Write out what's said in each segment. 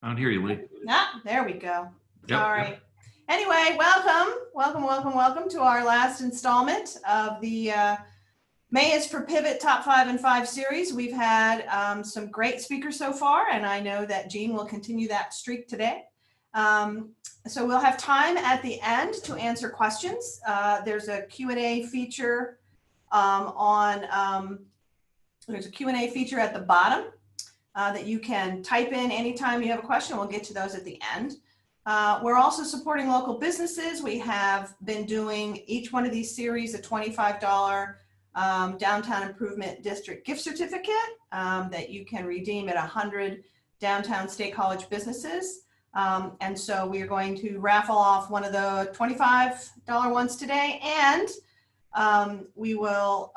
I don't hear you, Lee. Ah, there we go. Yep, All right. Anyway, welcome to our last installment of the May is for Pivot Top 5 and 5 series. We've had some great speakers so far, and I know that Jean will continue that streak today. So we'll have time at the end to answer questions. There's a Q&A feature there's a Q&A feature at the bottom that you can type in anytime you have a question. We'll get to those at the end. We're also supporting local businesses. We have been doing each one of these series a $25 Downtown Improvement District gift certificate that you can redeem at 100 downtown State College businesses. And so we are going to raffle off one of the $25 ones today. And we will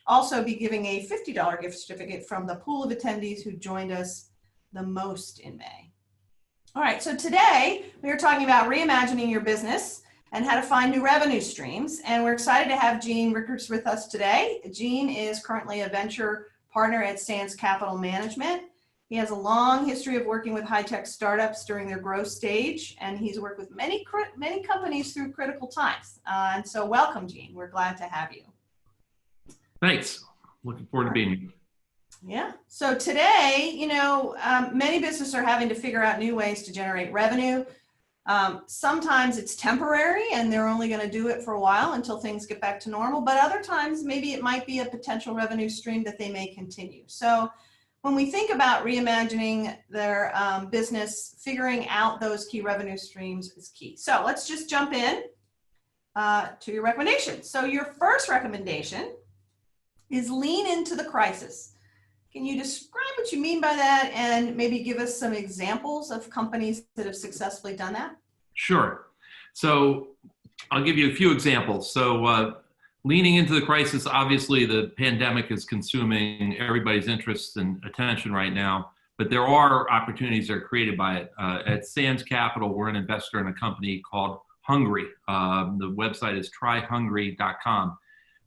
also be giving a $50 gift certificate from the pool of attendees who joined us the most in May. All right, so today we are talking about reimagining your business and how to find new revenue streams. And we're excited to have Jean Riechers with us today. Jean is currently a venture partner at Sands Capital Management. He has a long history of working with high-tech startups during their growth stage, and he's worked with many companies through critical times. And so welcome, Jean. We're glad to have you. Thanks. Looking forward to being here. Yeah. So today, many businesses are having to figure out new ways to generate revenue. Sometimes it's temporary and they're only going to do it for a while until things get back to normal. But other times, maybe it might be a potential revenue stream that they may continue. So when we think about reimagining their business, figuring out those key revenue streams is key. So let's just jump in to your recommendations. So your first recommendation is lean into the crisis. Can you describe what you mean by that and maybe give us some examples of companies that have successfully done that? Sure. So I'll give you a few examples. So leaning into the crisis, obviously the pandemic is consuming everybody's interest and attention right now, but there are opportunities that are created by it. At Sands Capital, we're an investor in a company called Hungry. The website is tryhungry.com.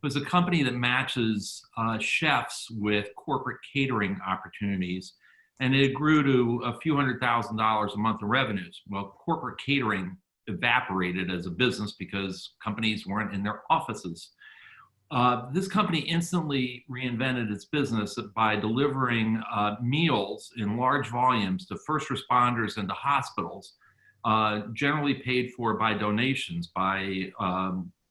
It was a company that matches chefs with corporate catering opportunities, and it grew to a few $100,000 a month in revenues. Well, corporate catering evaporated as a business because companies weren't in their offices. This company instantly reinvented its business by delivering meals in large volumes to first responders and to hospitals, generally paid for by donations, by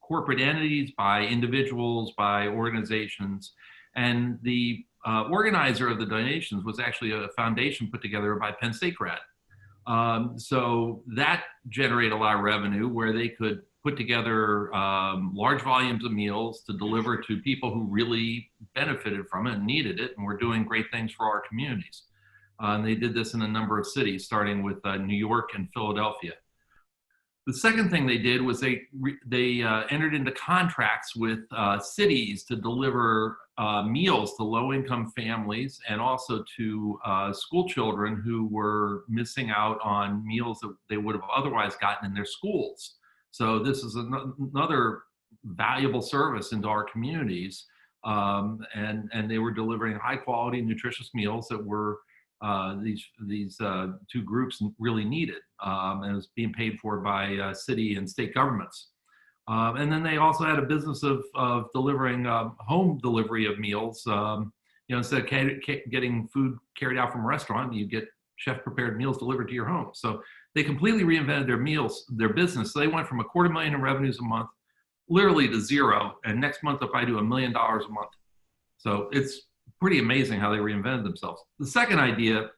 corporate entities, by individuals, by organizations. And the organizer of the donations was actually a foundation put together by Penn State grad. So that generated a lot of revenue where they could put together large volumes of meals to deliver to people who really benefited from it and needed it and were doing great things for our communities. And they did this in a number of cities, starting with New York and Philadelphia. The second thing they did was they entered into contracts with cities to deliver meals to low-income families and also to school children who were missing out on meals that they would have otherwise gotten in their schools. So this is another valuable service into our communities, and they were delivering high-quality, nutritious meals that were these two groups really needed, and it was being paid for by city and state governments. And then they also had a business of delivering home delivery of meals. Instead of getting food carried out from a restaurant, you get chef-prepared meals delivered to your home. So they completely reinvented their business. So they went from $250,000 in revenues a month, literally to zero. And next month they'll probably do $1 million a month. So it's pretty amazing how they reinvented themselves. The second idea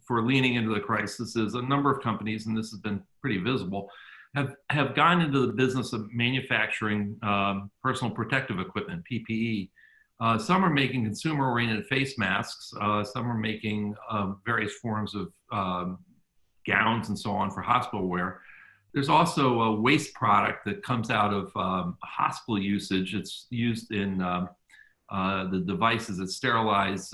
for leaning into the crisis is a number of companies, and this has been pretty visible, have gone into the business of manufacturing personal protective equipment, PPE. Some are making consumer-oriented face masks. Some are making various forms of gowns and so on for hospital wear. There's also a waste product that comes out of hospital usage. It's used in the devices that sterilize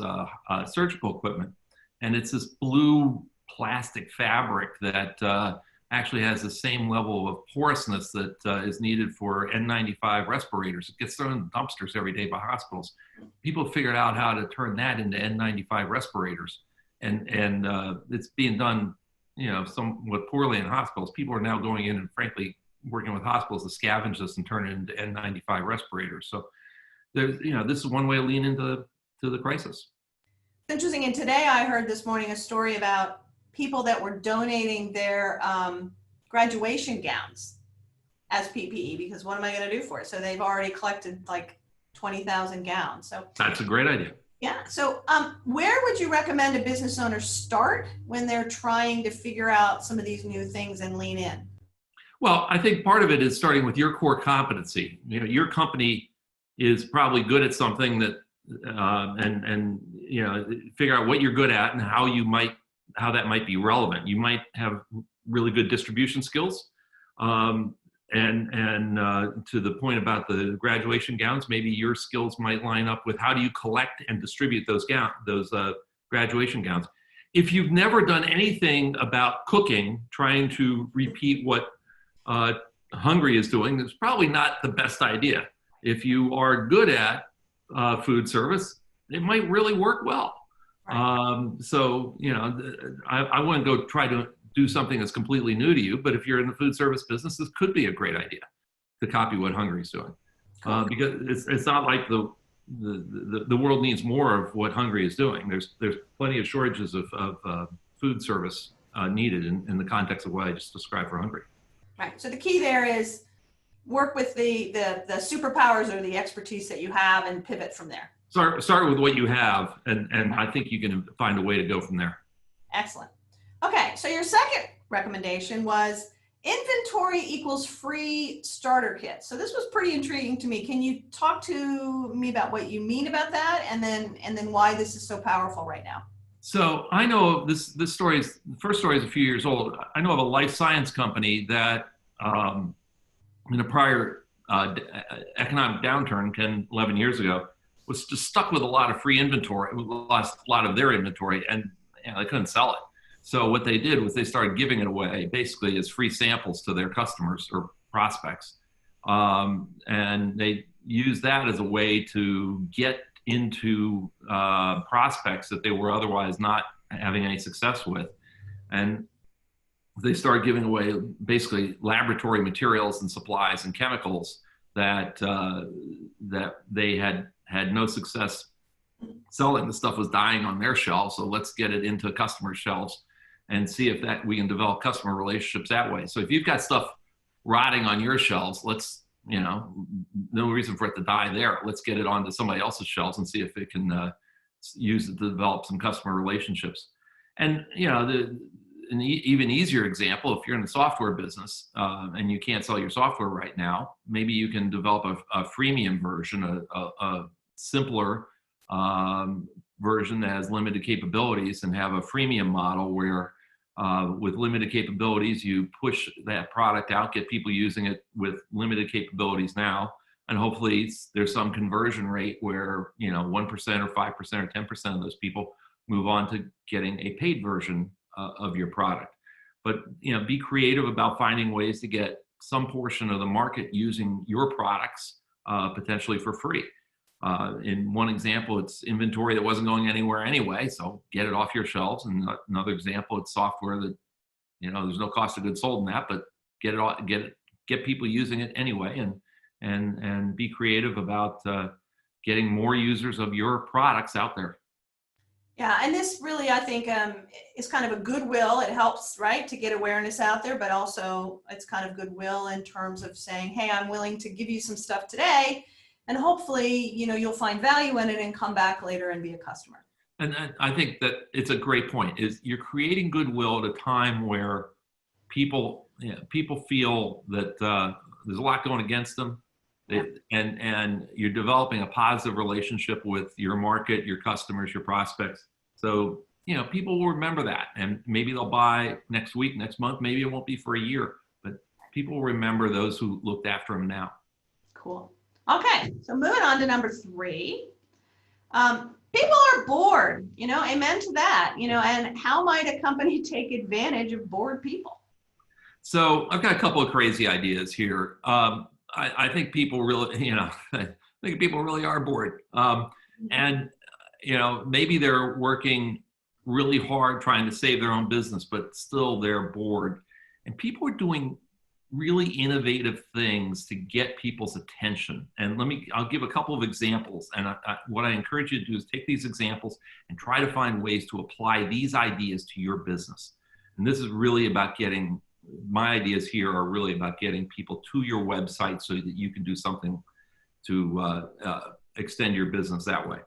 surgical equipment. And it's this blue plastic fabric that actually has the same level of porousness that is needed for N95 respirators. It gets thrown in dumpsters every day by hospitals. People figured out how to turn that into N95 respirators. And it's being done somewhat poorly in hospitals, people are now going in and frankly working with hospitals to scavenge this and turn it into N95 respirators. So there's, this is one way to lean into the crisis. It's interesting. And today I heard this morning a story about people that were donating their graduation gowns as PPE, because what am I going to do for it? So they've already collected like 20,000 gowns. So that's a great idea. Yeah. So where would you recommend a business owner start when they're trying to figure out some of these new things and lean in? Well, I think part of it is starting with your core competency. Your company is probably good at something that, and figure out what you're good at and how that might be relevant. You might have really good distribution skills. And to the point about the graduation gowns, maybe your skills might line up with how do you collect and distribute those graduation gowns. If you've never done anything about cooking, trying to repeat what Hungry is doing, it's probably not the best idea. If you are good at food service, it might really work well. Right. I wouldn't go try to do something that's completely new to you, but if you're in the food service business, this could be a great idea to copy what Hungry's doing. Because it's not like the world needs more of what Hungry is doing. There's plenty of shortages of food service needed in the context of what I just described for Hungry. Right. So the key there is work with the superpowers or the expertise that you have and pivot from there. Start with what you have, and I think you can find a way to go from there. Excellent. Okay, so your second recommendation was inventory equals free starter kit. So this was pretty intriguing to me. Can you talk to me about what you mean about that, and then why this is so powerful right now? So I know this story is, the first story is a few years old. I know of a life science company that in a prior economic downturn 10, 11 years ago was just stuck with a lot of free inventory, lost a lot of their inventory, and they couldn't sell it. So what they did was they started giving it away basically as free samples to their customers or prospects. And they used that as a way to get into prospects that they were otherwise not having any success with. And they started giving away basically laboratory materials and supplies and chemicals that they had no success selling. The stuff was dying on their shelves, so let's get it into customers' shelves and see if we can develop customer relationships that way. So if you've got stuff rotting on your shelves, let's, no reason for it to die there. Let's get it onto somebody else's shelves and see if it can use it to develop some customer relationships. And an even easier example, if you're in the software business and you can't sell your software right now, maybe you can develop a freemium version, a simpler version that has limited capabilities, and have a freemium model where with limited capabilities, you push that product out, get people using it with limited capabilities now, and hopefully there's some conversion rate where 1% or 5% or 10% of those people move on to getting a paid version of your product. But be creative about finding ways to get some portion of the market using your products potentially for free. In one example, it's inventory that wasn't going anywhere anyway, so get it off your shelves. And another example, it's software that there's no cost of goods sold in that, but get people using it anyway, and be creative about getting more users of your products out there. Yeah, and this really, I think, is kind of a goodwill. It helps, right, to get awareness out there, but also it's kind of goodwill in terms of saying, hey, I'm willing to give you some stuff today, and hopefully, you'll find value in it and come back later and be a customer. And I think that it's a great point. Is you're creating goodwill at a time where people feel that there's a lot going against them, and you're developing a positive relationship with your market, your customers, your prospects. So people will remember that, and maybe they'll buy next week, next month. Maybe it won't be for a year, but people will remember those who looked after them now. Cool. Okay, so moving on to number 3. People are bored, amen to that, and how might a company take advantage of bored people? So I've got a couple of crazy ideas here. I think people really, I think people really are bored. And, maybe they're working really hard trying to save their own business, but still they're bored. And people are doing really innovative things to get people's attention. And I'll give a couple of examples. And what I encourage you to do is take these examples and try to find ways to apply these ideas to your business. And this is really about my ideas here are really about getting people to your website so that you can do something to extend your business that way.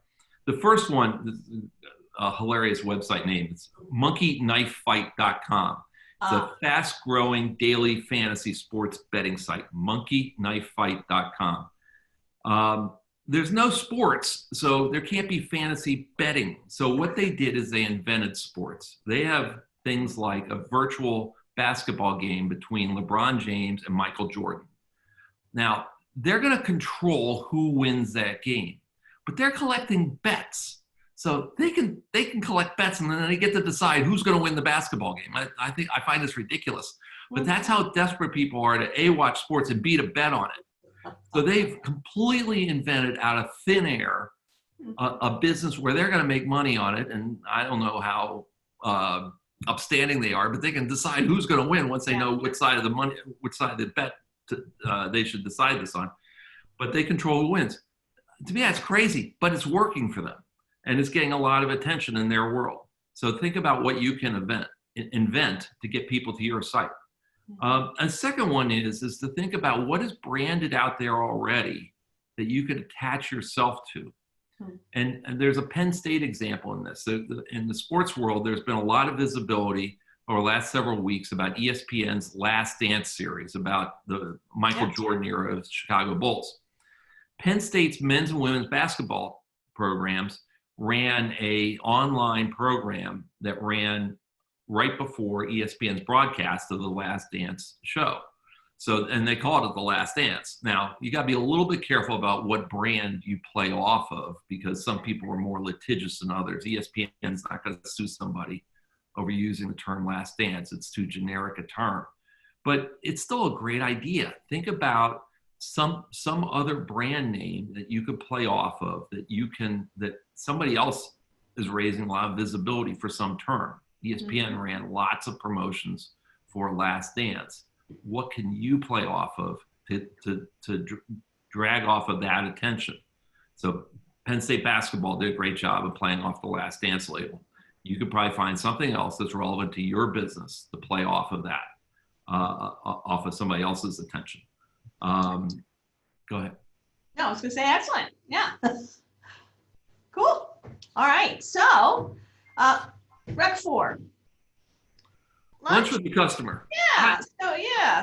The first one, a hilarious website name, it's monkeyknifefight.com. It's a fast-growing daily fantasy sports betting site, monkeyknifefight.com. There's no sports, so there can't be fantasy betting. So what they did is they invented sports. They have things like a virtual basketball game between LeBron James and Michael Jordan. Now, they're going to control who wins that game, but they're collecting bets. So they can collect bets, and then they get to decide who's going to win the basketball game. I find this ridiculous, but that's how desperate people are to watch sports and B, to bet on it. So they've completely invented out of thin air a business where they're going to make money on it. And I don't know how upstanding they are, but they can decide who's going to win once they know which side of the bet they should decide this on. But they control who wins. To me, that's crazy, but it's working for them. And it's getting a lot of attention in their world. So think about what you can invent to get people to your site. A second one is to think about what is branded out there already that you could attach yourself to. And there's a Penn State example in this. So in the sports world, there's been a lot of visibility over the last several weeks about ESPN's Last Dance series, about the Michael Jordan era of the Chicago Bulls. Penn State's men's and women's basketball programs ran a online program that ran right before ESPN's broadcast of the Last Dance show. So, and they called it the Last Dance. Now, you got to be a little bit careful about what brand you play off of, because some people are more litigious than others. ESPN's not going to sue somebody over using the term Last Dance. It's too generic a term. But it's still a great idea. Think about some other brand name that you could play off of, that somebody else is raising a lot of visibility for some term. ESPN ran lots of promotions for Last Dance. What can you play off of to drag off of that attention? So Penn State basketball did a great job of playing off the Last Dance label. You could probably find something else that's relevant to your business to play off of that, off of somebody else's attention. Go ahead. No, I was going to say excellent. Yeah. Cool. All right. So, Rec 4. Lunch with the customer. Yeah.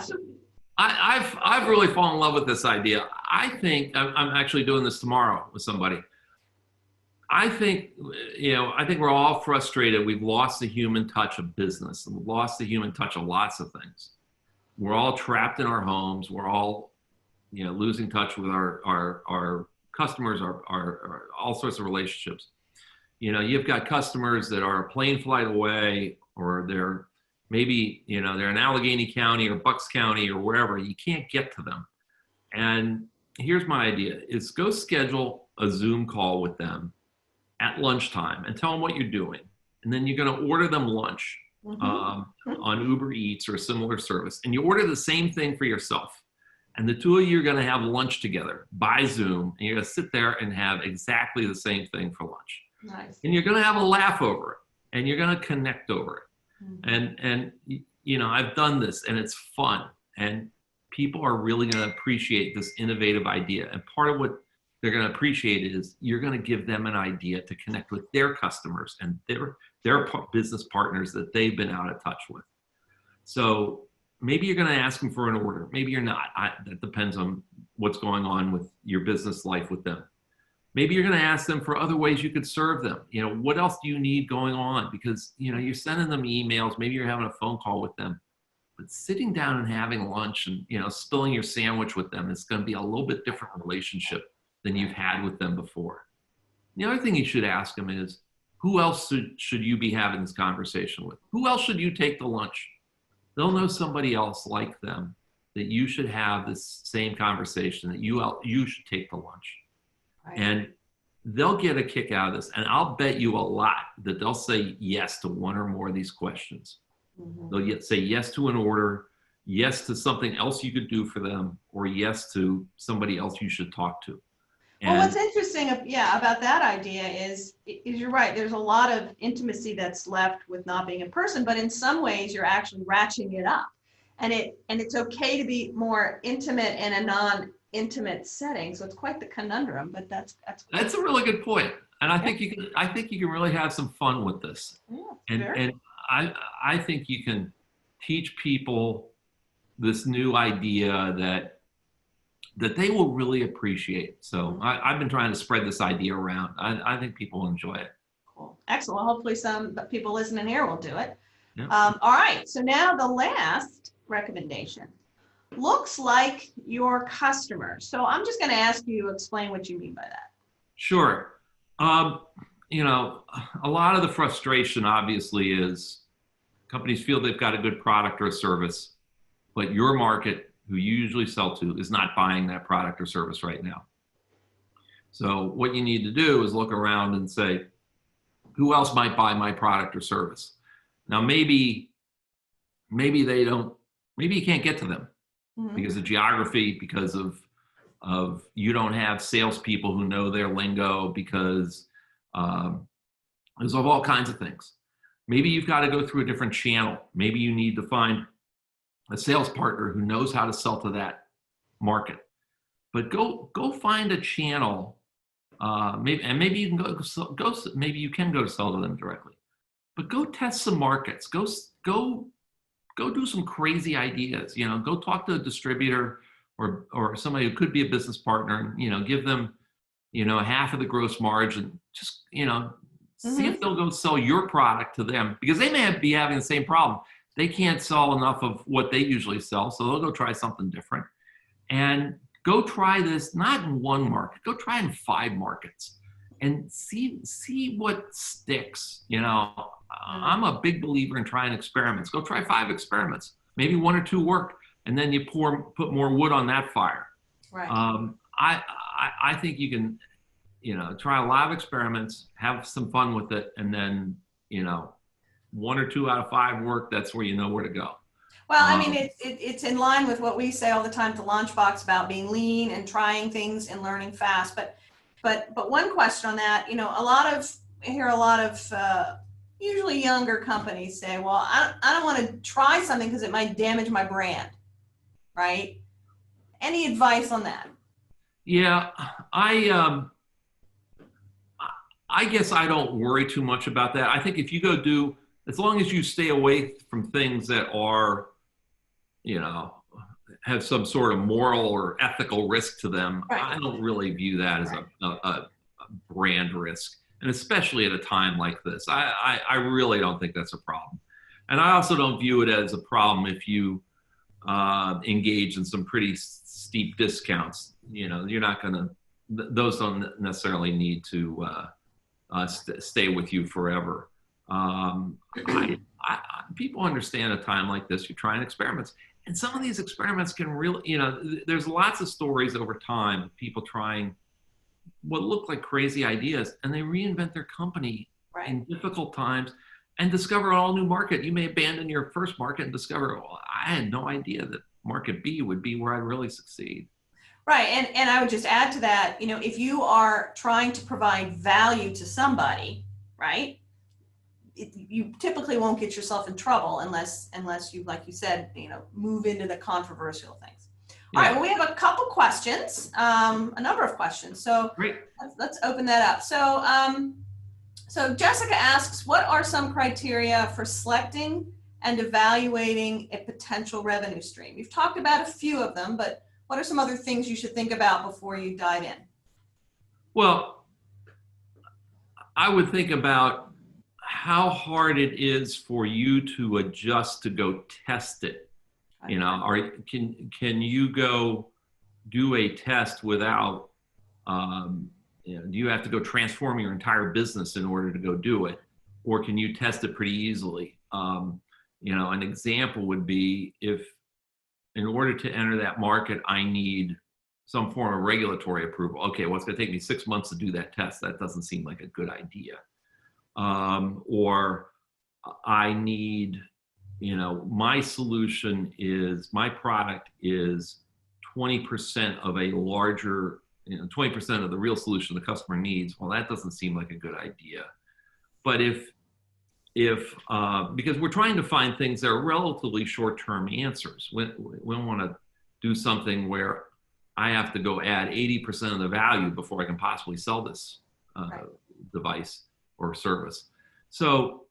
So I've really fallen in love with this idea. I think I'm actually doing this tomorrow with somebody. I think we're all frustrated. We've lost the human touch of business. We've lost the human touch of lots of things. We're all trapped in our homes. We're all, losing touch with our customers, our all sorts of relationships. You've got customers that are a plane flight away, or they're maybe, they're in Allegheny County or Bucks County or wherever. You can't get to them. And here's my idea is go schedule a Zoom call with them at lunchtime and tell them what you're doing. And then you're going to order them lunch on Uber Eats or a similar service. And you order the same thing for yourself. And the two of you are going to have lunch together by Zoom. And you're going to sit there and have exactly the same thing for lunch. Nice. And you're going to have a laugh over it. And you're going to connect over it. And I've done this, and it's fun. And people are really going to appreciate this innovative idea. And part of what they're going to appreciate is you're going to give them an idea to connect with their customers and their business partners that they've been out of touch with. So maybe you're going to ask them for an order. Maybe you're not. That depends on what's going on with your business life with them. Maybe you're going to ask them for other ways you could serve them. What else do you need going on? Because, you're sending them emails. Maybe you're having a phone call with them. But sitting down and having lunch and, spilling your sandwich with them is going to be a little bit different relationship than you've had with them before. The other thing you should ask them is, who else should you be having this conversation with? Who else should you take to lunch? They'll know somebody else like them that you should have this same conversation, that you should take to lunch. Right. And they'll get a kick out of this. And I'll bet you a lot that they'll say yes to one or more of these questions. Mhm. They'll say yes to an order, yes to something else you could do for them, or yes to somebody else you should talk to. Well, And what's interesting, yeah, about that idea is you're right. There's a lot of intimacy that's left with not being in person, but in some ways you're actually ratcheting it up, and it's okay to be more intimate in a non-intimate setting. So it's quite the conundrum, but that's that's a really good point. And I think you can really have some fun with this. yeah, And very and I think you can teach people this new idea that they will really appreciate. So I've been trying to spread this idea around. I think people will enjoy it. cool. Excellent. Well, hopefully some people listening here will do it. Yeah. All right. So now the last recommendation looks like your customer. So I'm just going to ask you to explain what you mean by that. Sure. You know, a lot of the frustration obviously is companies feel they've got a good product or a service, but your market, who you usually sell to, is not buying that product or service right now. So what you need to do is look around and say, who else might buy my product or service? Now, maybe they don't, maybe you can't get to them because of geography, because of you don't have salespeople who know their lingo, because there's all kinds of things. Maybe you've got to go through a different channel. Maybe you need to find a sales partner who knows how to sell to that market. But go find a channel. Maybe you can maybe you can go to sell to them directly. But go test some markets. Go do some crazy ideas. You know, go talk to a distributor or somebody who could be a business partner. And, you know, give them, you know, half of the gross margin. Just, you know, see if they'll go sell your product to them, because they may be having the same problem. They can't sell enough of what they usually sell, so they'll go try something different. And go try this, not in one market, go try in 5 markets and see what sticks. You know, I'm a big believer in trying experiments. Go try 5 experiments. Maybe 1 or 2 work, and then you put more wood on that fire. Right. I think you can, you know, try a lot of experiments, have some fun with it, and then, you know, 1 or 2 out of 5 work. That's where you know where to go. Well, I mean, it's in line with what we say all the time to LaunchBox about being lean and trying things and learning fast. But one question on that, you know, I hear a lot of usually younger companies say, well, I don't want to try something because it might damage my brand, right? Any advice on that? Yeah, I guess I don't worry too much about that. I think if you go as long as you stay away from things that are, you know, have some sort of moral or ethical risk to them, Right. I don't really view that as a brand risk. And especially at a time like this, I really don't think that's a problem. And I also don't view it as a problem if you engage in some pretty steep discounts. You know, you're not going to, those don't necessarily need to stay with you forever. People understand a time like this, you're trying experiments. And some of these experiments can really, you know, there's lots of stories over time of people trying what look like crazy ideas, and they reinvent their company in difficult times and discover an all new market. You may abandon your first market and discover, well, I had no idea that market B would be where I'd really succeed. Right. And I would just add to that, you know, if you are trying to provide value to somebody, right, you typically won't get yourself in trouble unless you, like you said, you know, move into the controversial things. All right. Well, we have a couple questions, a number of questions. So great. Let's open that up. So Jessica asks, what are some criteria for selecting and evaluating a potential revenue stream? You've talked about a few of them, but what are some other things you should think about before you dive in? Well, I would think about how hard it is for you to adjust to go test it. You know, or can you go do a test without, you know, do you have to go transform your entire business in order to go do it? Or can you test it pretty easily? You know, an example would be if in order to enter that market, I need some form of regulatory approval. Okay, well, it's going to take me 6 months to do that test. That doesn't seem like a good idea. Or I need, my solution is, my product is 20% of a larger, 20% of the real solution the customer needs. Well, that doesn't seem like a good idea. But if because we're trying to find things that are relatively short-term answers. We don't want to do something where I have to go add 80% of the value before I can possibly sell this Right. device or service. So,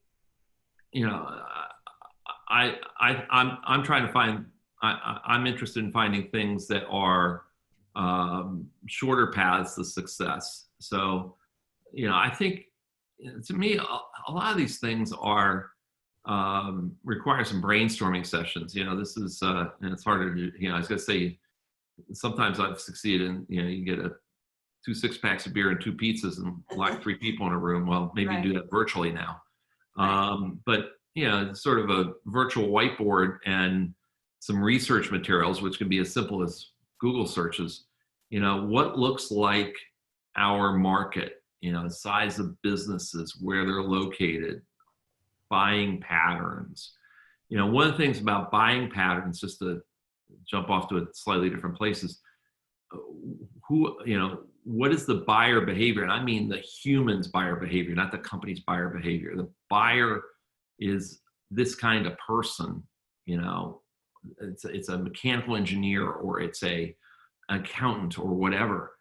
I'm trying to find, I'm interested in finding things that are shorter paths to success. So, I think, to me, a lot of these things are require some brainstorming sessions. This is, and it's harder to, I was going to say, sometimes I've succeeded in, you get 2 6-packs of beer and 2 pizzas and lock 3 people in a room. Well, maybe Right. you do that virtually now. Right. But, it's sort of a virtual whiteboard and some research materials, which can be as simple as Google searches. What looks like our market, size of businesses, where they're located, buying patterns. One of the things about buying patterns, just to jump off to a slightly different places, what is the buyer behavior? And I mean the human's buyer behavior, not the company's buyer behavior. The buyer is this kind of person, it's a mechanical engineer, or it's an accountant, or whatever.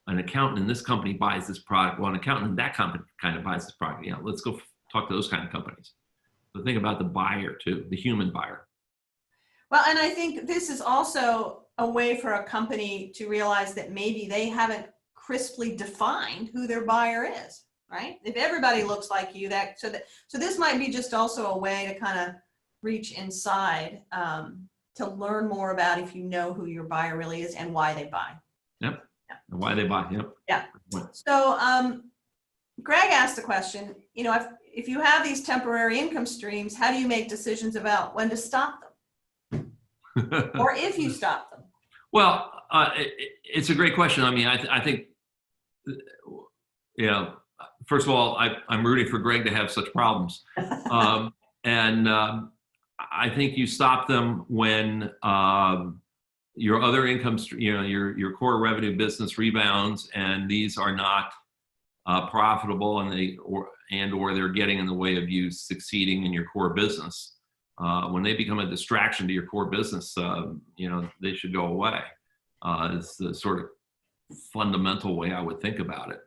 An accountant in this company buys this product. Well, an accountant in that company kind of buys this product. Let's go talk to those kind of companies. So think about the buyer too, the human buyer. Well, and I think this is also a way for a company to realize that maybe they haven't crisply defined who their buyer is, right? If everybody looks like you, so this might be just also a way to kind of reach inside to learn more about if you know who your buyer really is and why they buy. Yep. Yeah. And why they buy. Yep. Yeah. So Greg asked the question, if you have these temporary income streams, how do you make decisions about when to stop them? Or if you stop them? Well, it's a great question. I mean, I think, first of all, I'm rooting for Greg to have such problems. And I think you stop them when your other income, your core revenue business rebounds, and these are not profitable, and or they're getting in the way of you succeeding in your core business. When they become a distraction to your core business, they should go away. It's the sort of fundamental way I would think about it.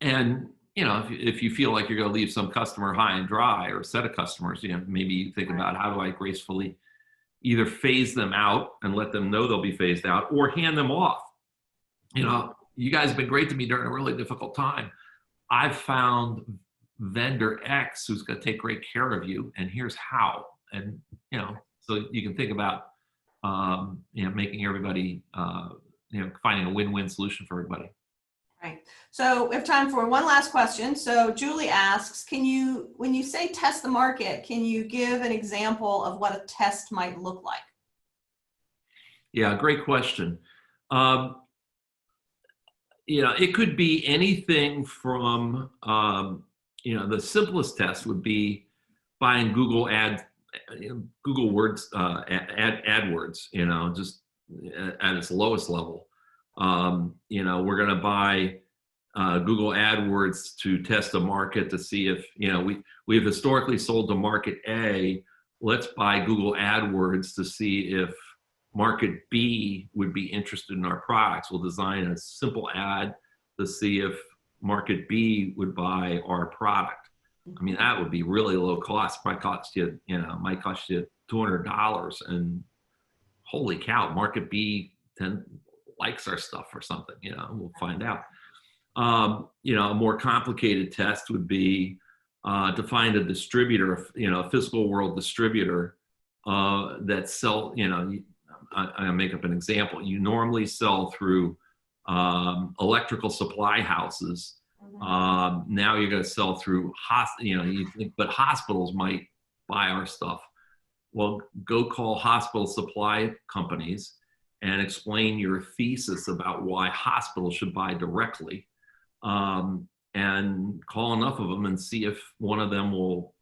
And if you feel like you're going to leave some customer high and dry, or a set of customers, maybe you think about, how do I gracefully either phase them out and let them know they'll be phased out, or hand them off. You guys have been great to me during a really difficult time. I've found vendor X who's going to take great care of you, and here's how. And so you can think about making everybody finding a win-win solution for everybody. Right. So we have time for one last question. So Julie asks, when you say test the market, can you give an example of what a test might look like? Yeah, great question. It could be anything from, the simplest test would be buying Google Words, AdWords, just at its lowest level. We're going to buy Google AdWords to test a market to see if, we've historically sold to market A. Let's buy Google AdWords to see if market B would be interested in our products. We'll design a simple ad to see if market B would buy our product. I mean, that would be really low cost. Might cost you $200, and holy cow, market B likes our stuff or something. We'll find out. A more complicated test would be to find a distributor, a physical world distributor that sell. I make up an example. You normally sell through electrical supply houses. Now you're going to sell through but hospitals might buy our stuff. Well, go call hospital supply companies and explain your thesis about why hospitals should buy directly, and call enough of them and see if one of them will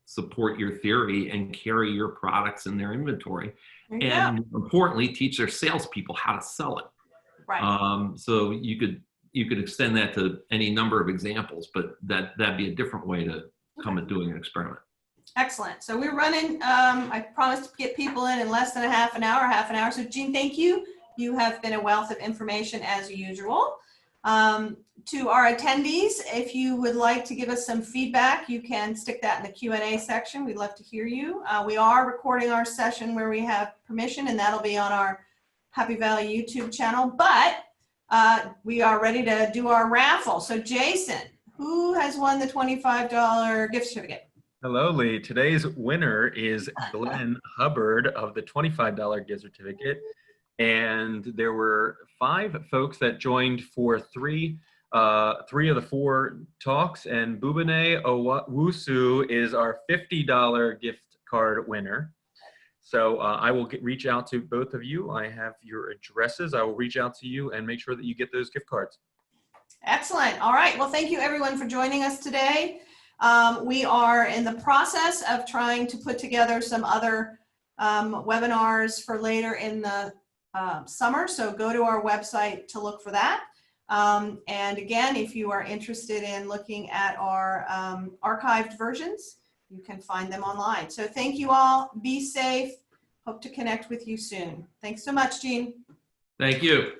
support your theory and carry your products in their inventory. And more importantly, teach their salespeople how to sell it. Right. So you could extend that to any number of examples, but that'd be a different way to come at doing an experiment. Excellent. So we're running, I promised to get people in less than half an hour. So Jean, thank you. You have been a wealth of information as usual. To our attendees, if you would like to give us some feedback, you can stick that in the Q&A section. We'd love to hear you. We are recording our session where we have permission, and that'll be on our Happy Valley YouTube channel, but we are ready to do our raffle. So Jason, who has won the $25 gift certificate? Hello, Lee. Today's winner is Glenn Hubbard of the $25 gift certificate. And there were 5 folks that joined for three of the 4 talks, and Bubane Owusu is our $50 gift card winner. So I will reach out to both of you. I have your addresses. I will reach out to you and make sure that you get those gift cards. Excellent. All right. Well, thank you everyone for joining us today. We are in the process of trying to put together some other webinars for later in the summer. So go to our website to look for that. And again, if you are interested in looking at our archived versions, you can find them online. So thank you all. Be safe. Hope to connect with you soon. Thanks so much, Jean. Thank you.